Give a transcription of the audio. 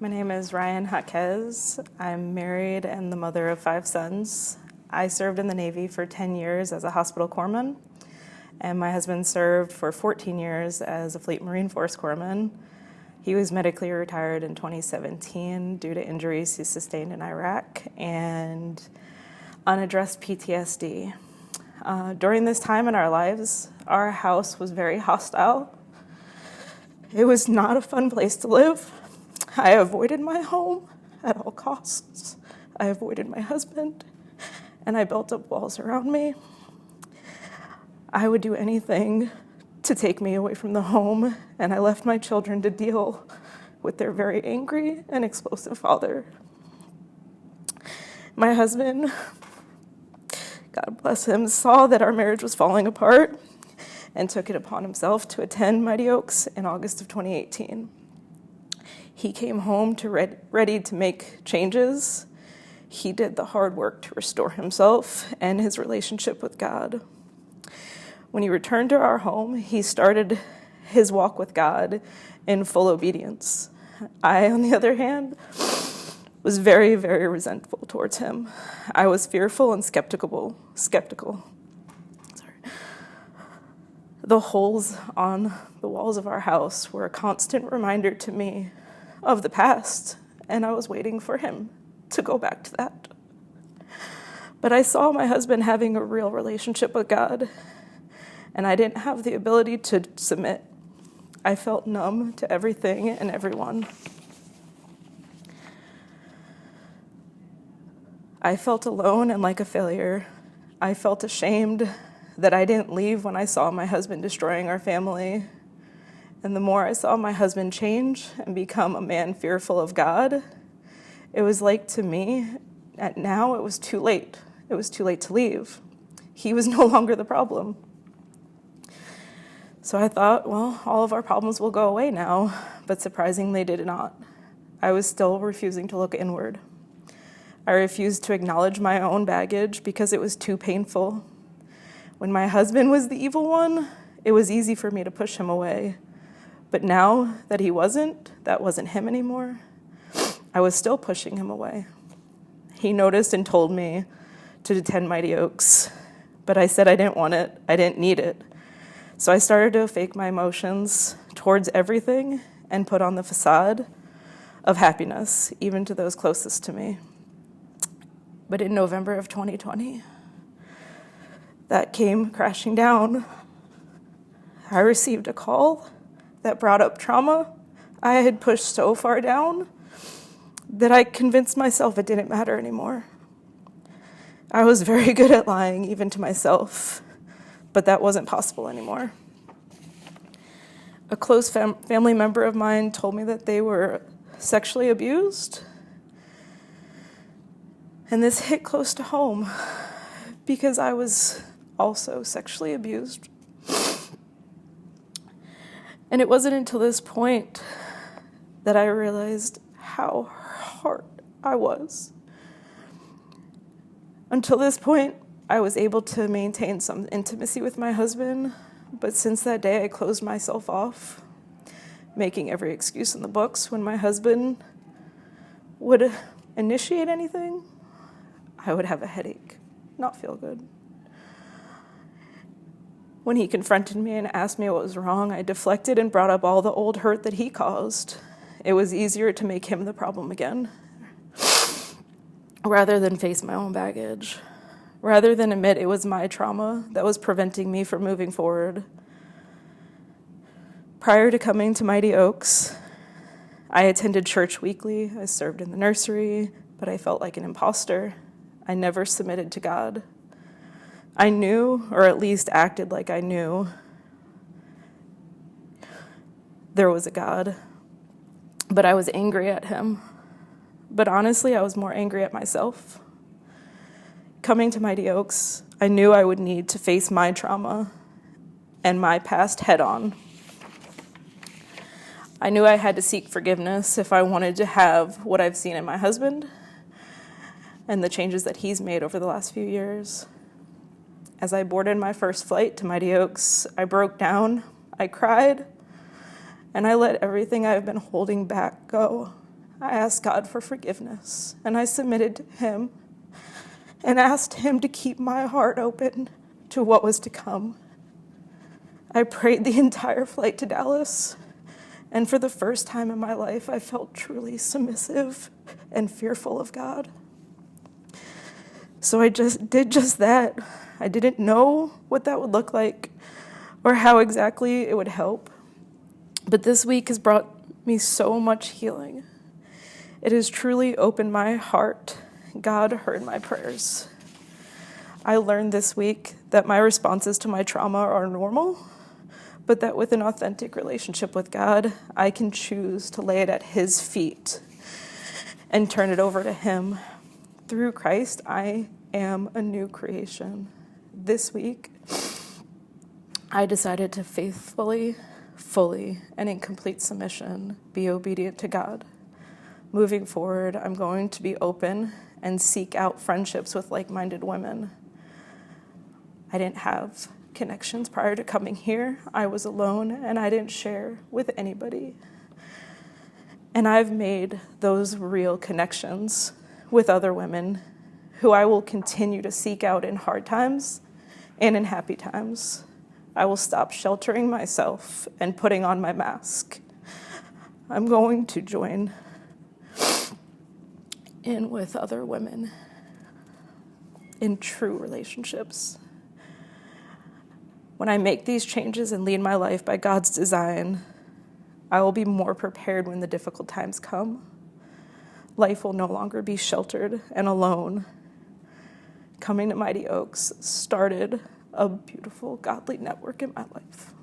My name is Ryane Jaquez. I'm married and the mother of 5 sons. I served in the Navy for 10 years as a hospital corpsman, and my husband served for 14 years as a Fleet Marine Force corpsman. He was medically retired in 2017 due to injuries he sustained in Iraq and unaddressed PTSD. During this time in our lives, our house was very hostile. It was not a fun place to live. I avoided my home at all costs. I avoided my husband, and I built up walls around me. I would do anything to take me away from the home, and I left my children to deal with their very angry and explosive father. My husband, God bless him, saw that our marriage was falling apart and took it upon himself to attend Mighty Oaks in August of 2018. He came home ready to make changes. He did the hard work to restore himself and his relationship with God. When he returned to our home, he started his walk with God in full obedience. I, on the other hand, was very, very resentful towards him. I was fearful and skeptical. The holes on the walls of our house were a constant reminder to me of the past, and I was waiting for him to go back to that. But I saw my husband having a real relationship with God, and I didn't have the ability to submit. I felt numb to everything and everyone. I felt alone and like a failure. I felt ashamed that I didn't leave when I saw my husband destroying our family. And the more I saw my husband change and become a man fearful of God, it was like to me, now it was too late. It was too late to leave. He was no longer the problem. So I thought, well, all of our problems will go away now, but surprisingly they did not. I was still refusing to look inward. I refused to acknowledge my own baggage because it was too painful. When my husband was the evil one, it was easy for me to push him away. But now that that wasn't him anymore, I was still pushing him away. He noticed and told me to attend Mighty Oaks, but I said I didn't want it, I didn't need it. So I started to fake my emotions towards everything and put on the facade of happiness, even to those closest to me. But in November of 2020, that came crashing down. I received a call that brought up trauma I had pushed so far down that I convinced myself it didn't matter anymore. I was very good at lying, even to myself, but that wasn't possible anymore. A close family member of mine told me that they were sexually abused, and this hit close to home because I was also sexually abused. And it wasn't until this point that I realized how hurt I was. Until this point, I was able to maintain some intimacy with my husband, but since that day, I closed myself off, making every excuse in the books. When my husband would initiate anything, I would have a headache, not feel good. When he confronted me and asked me what was wrong, I deflected and brought up all the old hurt that he caused. It was easier to make him the problem again, rather than face my own baggage, rather than admit it was my trauma that was preventing me from moving forward. Prior to coming to Mighty Oaks, I attended church weekly. I served in the nursery, but I felt like an imposter. I never submitted to God. I knew, or at least acted like I knew, there was a God, but I was angry at him. But honestly, I was more angry at myself. Coming to Mighty Oaks, I knew I would need to face my trauma and my past head on. I knew I had to seek forgiveness if I wanted to have what I've seen in my husband and the changes that he's made over the last few years. As I boarded my first flight to Mighty Oaks, I broke down, I cried, and I let everything I've been holding back go. I asked God for forgiveness, and I submitted to him and asked him to keep my heart open to what was to come. I prayed the entire flight to Dallas, and for the first time in my life, I felt truly submissive and fearful of God. So I just did just that. I didn't know what that would look like or how exactly it would help. But this week has brought me so much healing. It has truly opened my heart. God heard my prayers. I learned this week that my responses to my trauma are normal, but that with an authentic relationship with God, I can choose to lay it at his feet and turn it over to him. Through Christ, I am a new creation. This week, I decided to faithfully, fully, and in complete submission be obedient to God. Moving forward, I'm going to be open and seek out friendships with like-minded women. I didn't have connections prior to coming here. I was alone, and I didn't share with anybody. And I've made those real connections with other women who I will continue to seek out in hard times and in happy times. I will stop sheltering myself and putting on my mask. I'm going to join in with other women in true relationships. When I make these changes and lead my life by God's design, I will be more prepared when the difficult times come. Life will no longer be sheltered and alone. Coming to Mighty Oaks started a beautiful, godly network in my life.